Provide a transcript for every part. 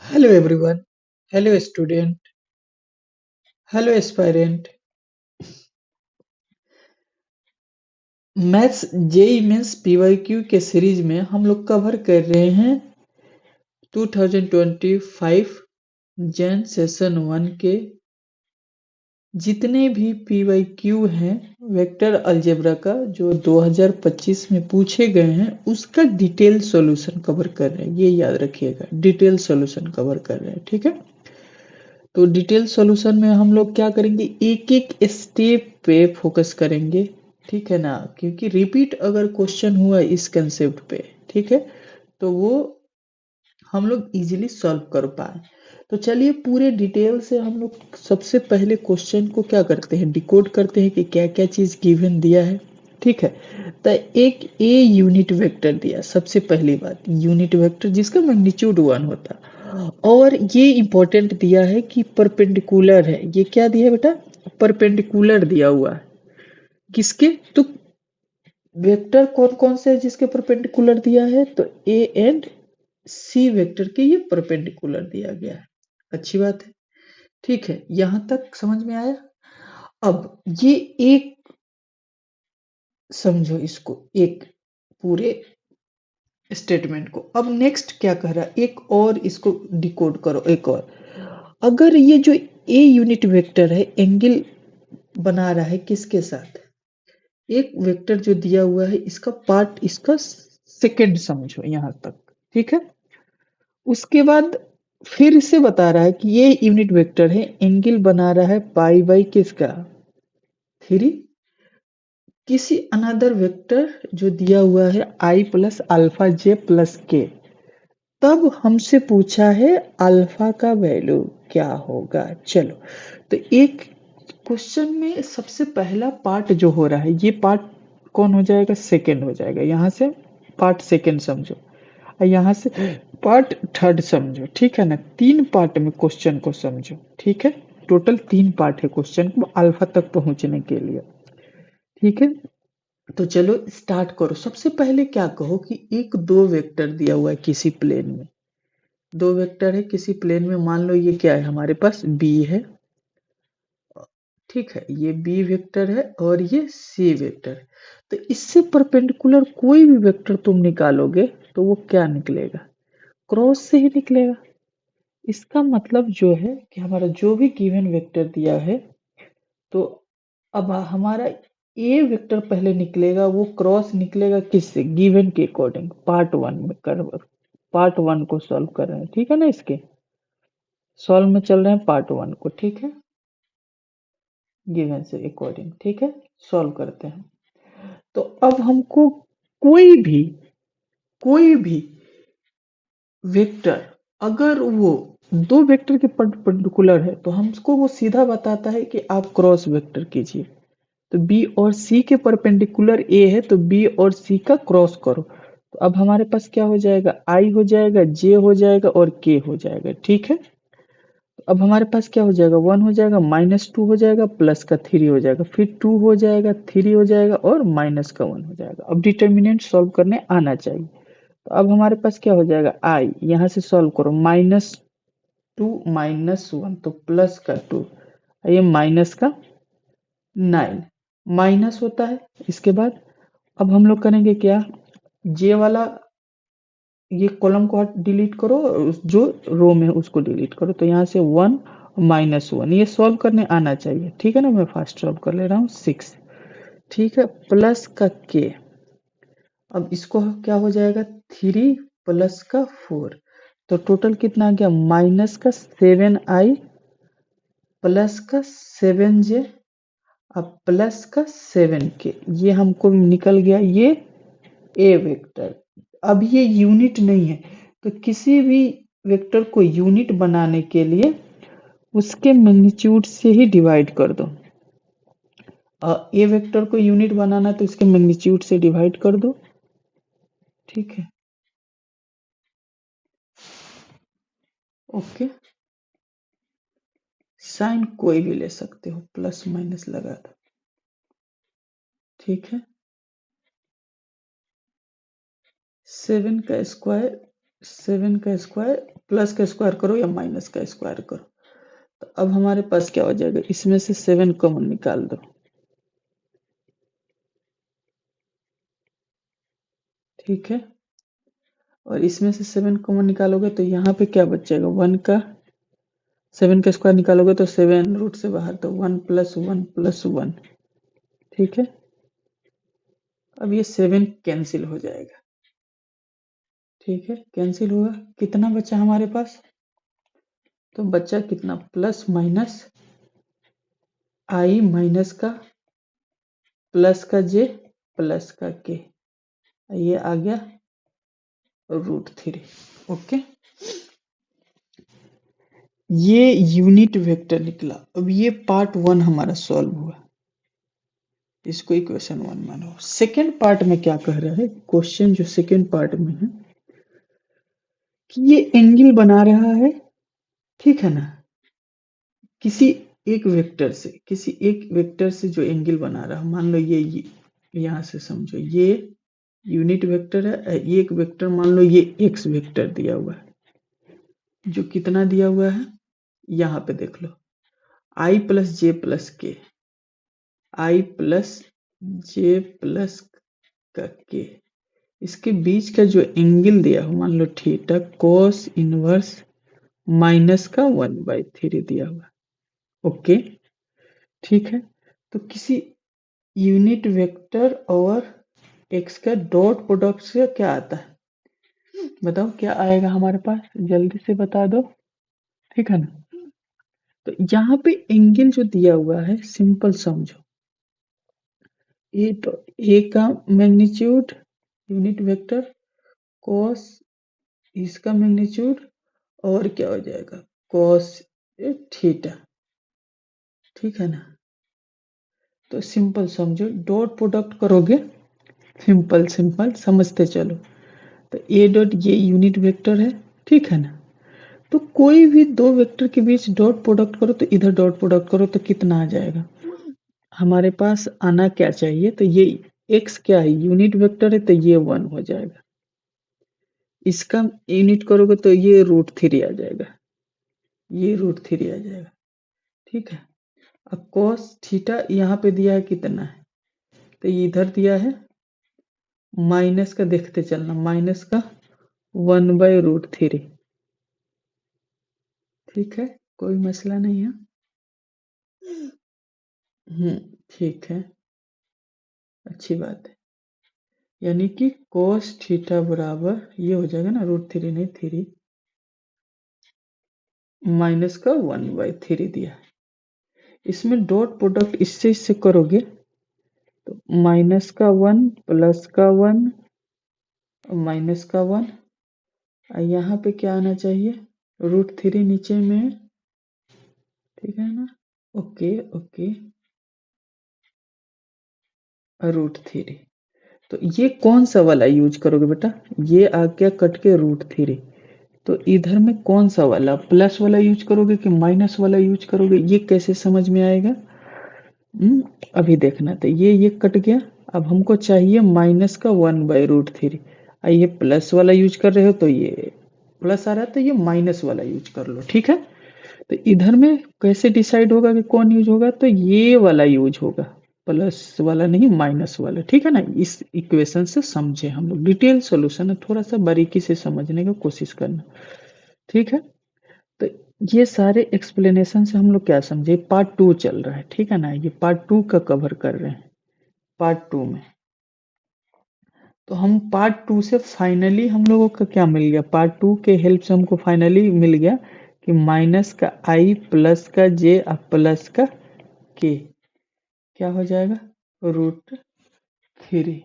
Hello everyone. Hello student. Hello aspirant. Maths JEE Mains PYQ के series में हम लोग कवर कर रहे हैं 2025 जैन सेशन 1 के जितने भी पीवाईक्यू हैं वेक्टर अलजेब्रा का जो 2025 में पूछे गए हैं उसका डिटेल सॉल्यूशन कवर कर रहे हैं। ये याद रखिएगा, डिटेल सॉल्यूशन कवर कर रहे हैं। ठीक है, तो डिटेल सॉल्यूशन में हम लोग क्या करेंगे, एक एक स्टेप पे फोकस करेंगे। ठीक है ना, क्योंकि रिपीट अगर क्वेश्चन हुआ इस कंसेप्ट पे, ठीक है, तो वो हम लोग इजीली सॉल्व कर पाए। तो चलिए पूरे डिटेल से हम लोग सबसे पहले क्वेश्चन को क्या करते हैं, डिकोड करते हैं कि क्या क्या चीज गिवन दिया है। ठीक है, तो एक ए यूनिट वेक्टर दिया, सबसे पहली बात यूनिट वेक्टर जिसका मैग्नीट्यूड 1 होता है, और ये इंपॉर्टेंट दिया है कि परपेंडिकुलर है। ये क्या दिया है बेटा, परपेंडिकुलर दिया हुआ है। किसके, तो वेक्टर कौन कौन से है जिसके परपेंडिकुलर दिया है, तो ए एंड सी वेक्टर के ये परपेंडिकुलर दिया गया है। अच्छी बात है। ठीक है, यहां तक समझ में आया। अब ये एक समझो इसको, एक पूरे स्टेटमेंट को। अब नेक्स्ट क्या कह रहा है, एक और इसको डिकोड करो। एक और, अगर ये जो ए यूनिट वेक्टर है एंगल बना रहा है किसके साथ, एक वेक्टर जो दिया हुआ है इसका पार्ट, इसका सेकंड समझो यहां तक। ठीक है, उसके बाद फिर से बता रहा है कि ये यूनिट वेक्टर है, एंगल बना रहा है पाई बाई किसका, 3, किसी अनदर वेक्टर जो दिया हुआ है आई प्लस अल्फा जे प्लस के। तब हमसे पूछा है अल्फा का वैल्यू क्या होगा। चलो, तो एक क्वेश्चन में सबसे पहला पार्ट जो हो रहा है, ये पार्ट कौन हो जाएगा, सेकंड हो जाएगा। यहाँ से पार्ट सेकंड समझो, और यहाँ से पार्ट थर्ड समझो। ठीक है ना, 3 पार्ट में क्वेश्चन को समझो। ठीक है, टोटल 3 पार्ट है क्वेश्चन को अल्फा तक पहुंचने के लिए। ठीक है, तो चलो स्टार्ट करो। सबसे पहले क्या कहो कि एक दो वेक्टर दिया हुआ है किसी प्लेन में, दो वेक्टर है किसी प्लेन में। मान लो ये क्या है, हमारे पास बी है। ठीक है, ये बी वेक्टर है और ये सी वेक्टर। तो इससे परपेंडिकुलर कोई भी वेक्टर तुम निकालोगे तो वो क्या निकलेगा, क्रॉस से ही निकलेगा। इसका मतलब जो है कि हमारा जो भी गिवन वेक्टर दिया है, तो अब हमारा ए वेक्टर पहले निकलेगा, वो क्रॉस निकलेगा किससे, गिवन के अकॉर्डिंग। पार्ट 1 में कर, पार्ट 1 को सॉल्व कर रहे हैं। ठीक है ना, इसके सॉल्व में चल रहे हैं पार्ट 1 को। ठीक है, गिवन से अकॉर्डिंग। ठीक है, सॉल्व करते हैं। तो अब हमको कोई भी वेक्टर, अगर वो दो वेक्टर के परपेंडिकुलर है तो हमको वो सीधा बताता है कि आप क्रॉस वेक्टर कीजिए। तो बी और सी के परपेंडिकुलर ए है, तो बी और सी का क्रॉस करो। तो अब हमारे पास क्या हो जाएगा, आई हो जाएगा, जे हो जाएगा और के हो जाएगा। ठीक है, तो अब हमारे पास क्या हो जाएगा, 1 हो जाएगा, -2 हो जाएगा, प्लस का 3 हो जाएगा, फिर 2 हो जाएगा, 3 हो जाएगा और माइनस का 1 हो जाएगा। अब डिटर्मिनेंट सॉल्व करने आना चाहिए। तो अब हमारे पास क्या हो जाएगा, आई यहाँ से सॉल्व करो, -2 -1 तो प्लस का 2, ये माइनस का 9 माइनस होता है। इसके बाद अब हम लोग करेंगे क्या, जे वाला ये कॉलम को डिलीट करो और जो रो में है उसको डिलीट करो। तो यहाँ से 1 -1 ये सॉल्व करने आना चाहिए। ठीक है ना, मैं फास्ट सॉल्व कर ले रहा हूँ, 6। ठीक है, प्लस का के, अब इसको क्या हो जाएगा, 3 प्लस का 4, तो टोटल कितना आ गया, माइनस का 7i प्लस का 7j अब प्लस का 7k। ये हमको निकल गया ये ए वेक्टर। अब ये यूनिट नहीं है, तो किसी भी वेक्टर को यूनिट बनाने के लिए उसके मैग्नीट्यूड से ही डिवाइड कर दो। ए वेक्टर को यूनिट बनाना तो इसके मैग्नीट्यूड से डिवाइड कर दो। ठीक है, ओके, साइन कोई भी ले सकते हो, प्लस माइनस लगा दो। ठीक है, 7 का स्क्वायर 7 का स्क्वायर, प्लस का स्क्वायर करो या माइनस का स्क्वायर करो। तो अब हमारे पास क्या हो जाएगा, इसमें से 7 कॉमन निकाल दो, ठीक है। और इसमें से 7 कॉमन निकालोगे तो यहाँ पे क्या बच जाएगा, 1 का 7 का स्क्वायर निकालोगे तो 7 रूट से बाहर, तो 1 प्लस 1 प्लस 1, ठीक है। अब ये 7 कैंसिल हो जाएगा, ठीक है, कैंसिल हुआ। कितना बचा हमारे पास, तो बचा कितना, प्लस माइनस आई माइनस का प्लस का जे प्लस का के, ये आ गया √3। ओके, ये यूनिट वेक्टर निकला। अब ये पार्ट 1 हमारा सॉल्व हुआ, इसको इक्वेशन 1 मानो। सेकेंड पार्ट में क्या कह रहा है क्वेश्चन, जो सेकेंड पार्ट में है कि ये एंगल बना रहा है, ठीक है ना, किसी किसी एक वेक्टर से जो एंगल बना रहा है, मान लो ये यहाँ से समझो, ये यूनिट वेक्टर है, ये एक वेक्टर मान लो, ये एक्स वेक्टर दिया हुआ है, जो कितना दिया हुआ है, यहाँ पे देख लो, आई प्लस जे प्लस के, आई प्लस जे प्लस का के, इसके बीच का जो एंगल दिया हो, मान लो थीटा, कोस इनवर्स माइनस का 1/3 दिया हुआ, ओके, ठीक है। तो किसी यूनिट वेक्टर और एक्स का डॉट प्रोडक्ट से क्या आता है, बताओ क्या आएगा हमारे पास, जल्दी से बता दो, ठीक है ना। तो यहाँ पे एंगल जो दिया हुआ है, सिंपल समझो, ए तो ए का मैग्नीट्यूड यूनिट वेक्टर कॉस इसका मैग्नीट्यूड, और क्या हो जाएगा कॉस थीटा, ठीक है ना। तो सिंपल समझो, डॉट प्रोडक्ट करोगे, सिंपल सिंपल समझते चलो। तो ए डॉट ये यूनिट वेक्टर है, ठीक है ना। तो कोई भी दो वेक्टर के बीच डॉट प्रोडक्ट करो, तो इधर डॉट प्रोडक्ट करो तो कितना आ जाएगा, हमारे पास आना क्या चाहिए, तो ये x क्या है, यूनिट वेक्टर है, तो ये 1 हो जाएगा। इसका यूनिट करोगे तो ये √3 आ जाएगा, ये √3 आ जाएगा, ठीक है। अब cos थीटा यहाँ पे दिया है कितना है, तो इधर दिया है माइनस का, देखते चलना, माइनस का 1/√3, ठीक है, कोई मसला नहीं है। ठीक है, अच्छी बात है। यानी कि cos थीटा बराबर ये हो जाएगा ना, √3 नहीं 3 माइनस का 1/3 दिया। इसमें डॉट प्रोडक्ट इससे इससे करोगे तो माइनस का 1 प्लस का 1 माइनस का 1, यहाँ पे क्या आना चाहिए, √3 नीचे में, ठीक है ना, ओके ओके, √3। तो ये कौन सा वाला यूज करोगे बेटा, ये आ गया कट के √3, तो इधर में कौन सा वाला, प्लस वाला यूज करोगे कि माइनस वाला यूज करोगे, ये कैसे समझ में आएगा, अभी देखना। तो ये कट गया, अब हमको चाहिए माइनस का 1/√3, ये प्लस वाला यूज कर रहे हो तो ये प्लस आ रहा है, तो ये माइनस वाला यूज कर लो, ठीक है। तो इधर में कैसे डिसाइड होगा कि कौन यूज होगा, तो ये वाला यूज होगा, प्लस वाला नहीं माइनस वाला, ठीक है ना। इस इक्वेशन से समझे हम लोग, डिटेल सोल्यूशन है, थोड़ा सा बारीकी से समझने की कोशिश करना, ठीक है। तो ये सारे एक्सप्लेनेशन से हम लोग क्या समझे, पार्ट 2 चल रहा है, ठीक है ना, ये पार्ट 2 का कवर कर रहे हैं, पार्ट 2 में। तो हम पार्ट 2 से फाइनली हम लोगों का क्या मिल गया, पार्ट 2 के हेल्प से हमको फाइनली मिल गया कि माइनस का आई प्लस का जे और प्लस का के क्या हो जाएगा, √3,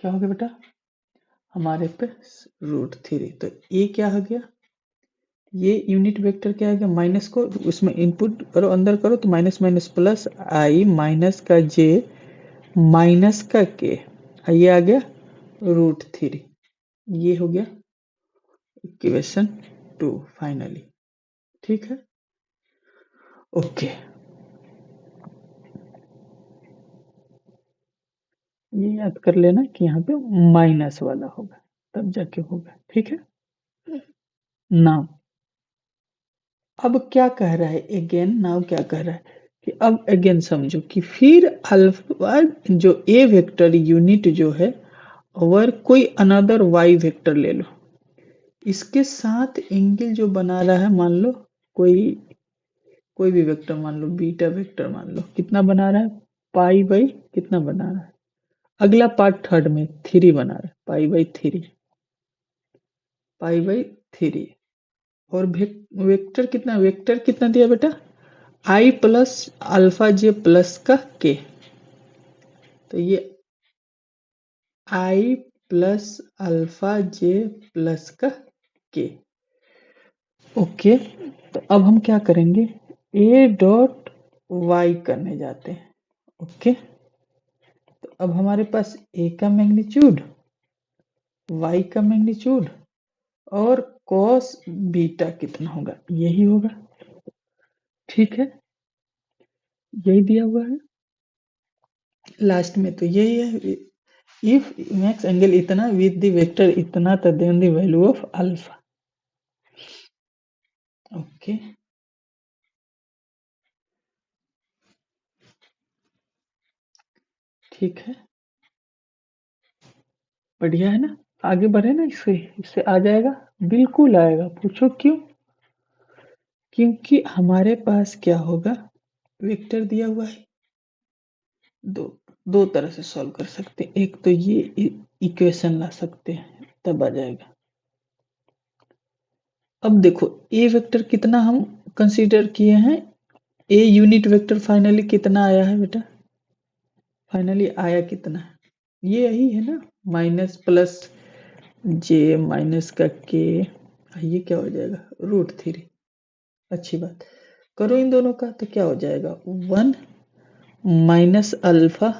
क्या हो गया बेटा हमारे पे, √3। तो ये क्या हो गया, ये यूनिट वेक्टर क्या है, माइनस को उसमें इनपुट करो, अंदर करो, तो माइनस माइनस प्लस आई माइनस का जे माइनस का के, ये आ गया √3, ये हो गया इक्वेशन 2 फाइनली, ठीक है, ओके। ये याद कर लेना कि यहाँ पे माइनस वाला होगा, तब जाके होगा, ठीक है। नाउ अब क्या कह रहा है अगेन, नाउ क्या कह रहा है कि अब अगेन समझो कि फिर अल्फा जो ए वेक्टर यूनिट जो है और कोई अनदर वाई वेक्टर ले लो, इसके साथ एंगल जो बना रहा है, मान लो कोई कोई भी वेक्टर मान लो, बीटा वेक्टर मान लो, कितना बना रहा है, पाई बाई कितना बना रहा है, अगला पार्ट थर्ड में 3 बना रहा है, पाई बाई 3, पाई बाई 3। और वेक्टर कितना दिया बेटा, आई प्लस अल्फा जे प्लस का के, तो ये आई प्लस अल्फा जे प्लस का के। ओके, तो अब हम क्या करेंगे, ए डॉट वाई करने जाते हैं। ओके, तो अब हमारे पास ए का मैग्नीट्यूड, वाई का मैग्नीट्यूड और कॉस बीटा कितना होगा, यही होगा। ठीक है, यही दिया हुआ है लास्ट में, तो यही है, इफ मैक्स एंगल इतना विद द वेक्टर इतना तो then the value of alpha. Okay, ठीक है, बढ़िया है ना, आगे बढ़े ना, इससे इससे आ जाएगा, बिल्कुल आएगा, पूछो क्यों, क्योंकि हमारे पास क्या होगा, वेक्टर दिया हुआ है, दो दो तरह से सॉल्व कर सकते हैं, एक तो ये इक्वेशन ला सकते हैं, तब आ जाएगा। अब देखो ए वेक्टर कितना हम कंसीडर किए हैं, ए यूनिट वेक्टर फाइनली कितना आया है बेटा, फाइनली आया कितना है, ये यही है ना, माइनस प्लस जे माइनस का के, ये क्या हो जाएगा, √3। अच्छी बात, करो इन दोनों का तो क्या हो जाएगा, 1 माइनस अल्फा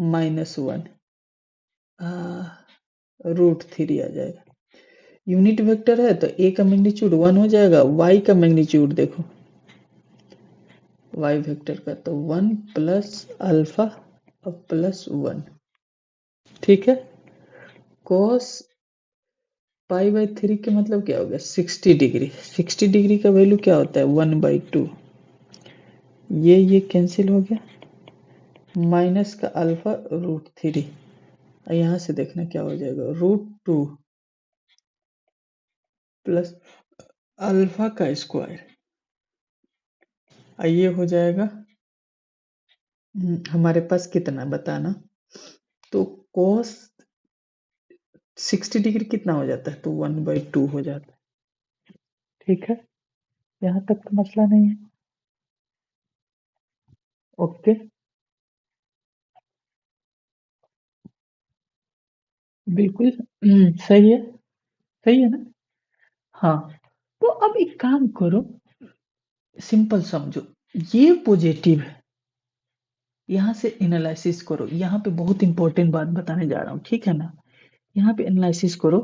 माइनस 1 √3 आ जाएगा। यूनिट वेक्टर है तो ए का मैग्नीट्यूड 1 हो जाएगा, वाई का मैग्नीट्यूड देखो, वाई वेक्टर का तो 1 प्लस अल्फा और प्लस 1। ठीक है, cos पाई बाई 3 के मतलब क्या हो गया, 60 डिग्री, 60 डिग्री का वैल्यू क्या होता है, 1/2, ये कैंसिल हो गया, माइनस का अल्फा √3, यहाँ से देखना क्या हो जाएगा, √2 प्लस अल्फा का स्क्वायर, ये हो जाएगा, हमारे पास कितना बताना, तो cos 60 डिग्री कितना हो जाता है, तो 1/2 हो जाता है। ठीक है, यहाँ तक तो मसला नहीं है। ओके, बिल्कुल, सही है, सही है ना। हाँ, तो अब एक काम करो, सिंपल समझो, ये पॉजिटिव है, यहाँ से एनालिसिस करो, यहाँ पे बहुत इंपॉर्टेंट बात बताने जा रहा हूँ, ठीक है ना, यहाँ पे एनालिसिस करो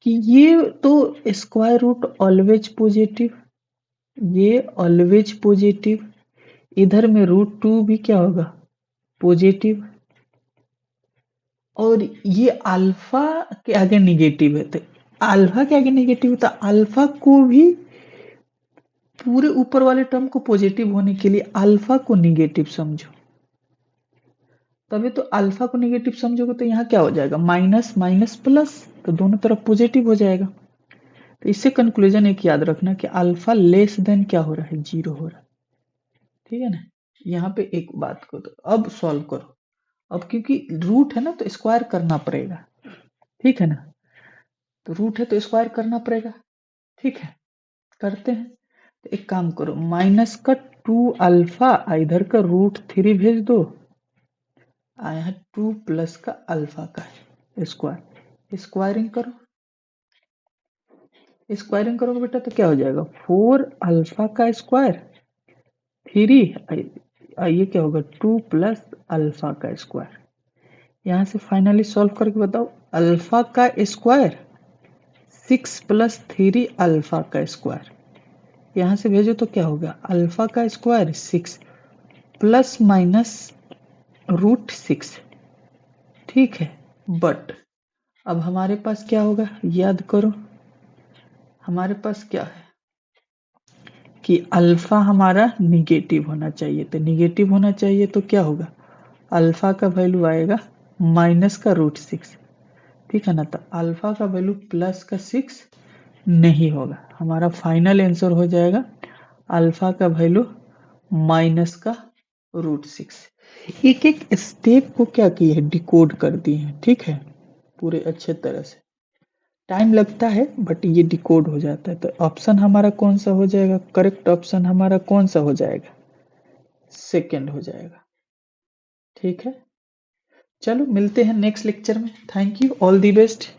कि ये तो स्क्वायर रूट ऑलवेज पॉजिटिव, ये ऑलवेज पॉजिटिव, इधर में √2 भी क्या होगा, पॉजिटिव, और ये अल्फा के आगे निगेटिव है, तो अल्फा के आगे निगेटिव है, तो अल्फा को भी पूरे ऊपर वाले टर्म को पॉजिटिव होने के लिए अल्फा को निगेटिव समझो, तभी तो अल्फा को निगेटिव समझोगे तो यहाँ क्या हो जाएगा, माइनस माइनस प्लस, तो दोनों तरफ पॉजिटिव हो जाएगा। तो इससे कंक्लूजन एक याद रखना कि अल्फा लेस देन क्या हो रहा है, 0 हो रहा है। ठीक है ना, यहाँ पे एक बात को तो अब सॉल्व करो, अब क्योंकि रूट है ना तो स्क्वायर करना पड़ेगा, ठीक है ना, तो रूट है तो स्क्वायर करना पड़ेगा, ठीक है, करते हैं। तो एक काम करो, माइनस का 2 अल्फा इधर का √3 भेज दो, यहाँ 2 प्लस का अल्फा का स्क्वायर, स्क्वायरिंग करो, स्क्वायरिंग करोगे बेटा तो क्या हो जाएगा, 4 अल्फा का स्क्वायर 3, ये क्या होगा, 2 प्लस अल्फा का स्क्वायर, यहाँ से फाइनली सॉल्व करके बताओ, अल्फा का स्क्वायर 6 प्लस 3 अल्फा का स्क्वायर, यहाँ से भेजो तो क्या होगा, अल्फा का स्क्वायर 6 प्लस माइनस √6। ठीक है, बट अब हमारे पास क्या होगा, याद करो, हमारे पास क्या है कि अल्फा हमारा निगेटिव होना चाहिए, तो निगेटिव होना चाहिए तो क्या होगा, अल्फा का वैल्यू आएगा माइनस का √6, ठीक है ना। तो अल्फा का वैल्यू प्लस का 6 नहीं होगा, हमारा फाइनल आंसर हो जाएगा अल्फा का वैल्यू माइनस का √6। एक एक स्टेप को क्या किए है, डिकोड कर दिए हैं, ठीक है, पूरे अच्छे तरह से। टाइम लगता है बट ये डिकोड हो जाता है। तो ऑप्शन हमारा कौन सा हो जाएगा, करेक्ट ऑप्शन हमारा कौन सा हो जाएगा, सेकंड हो जाएगा, ठीक है। चलो मिलते हैं नेक्स्ट लेक्चर में, thank you, all the best.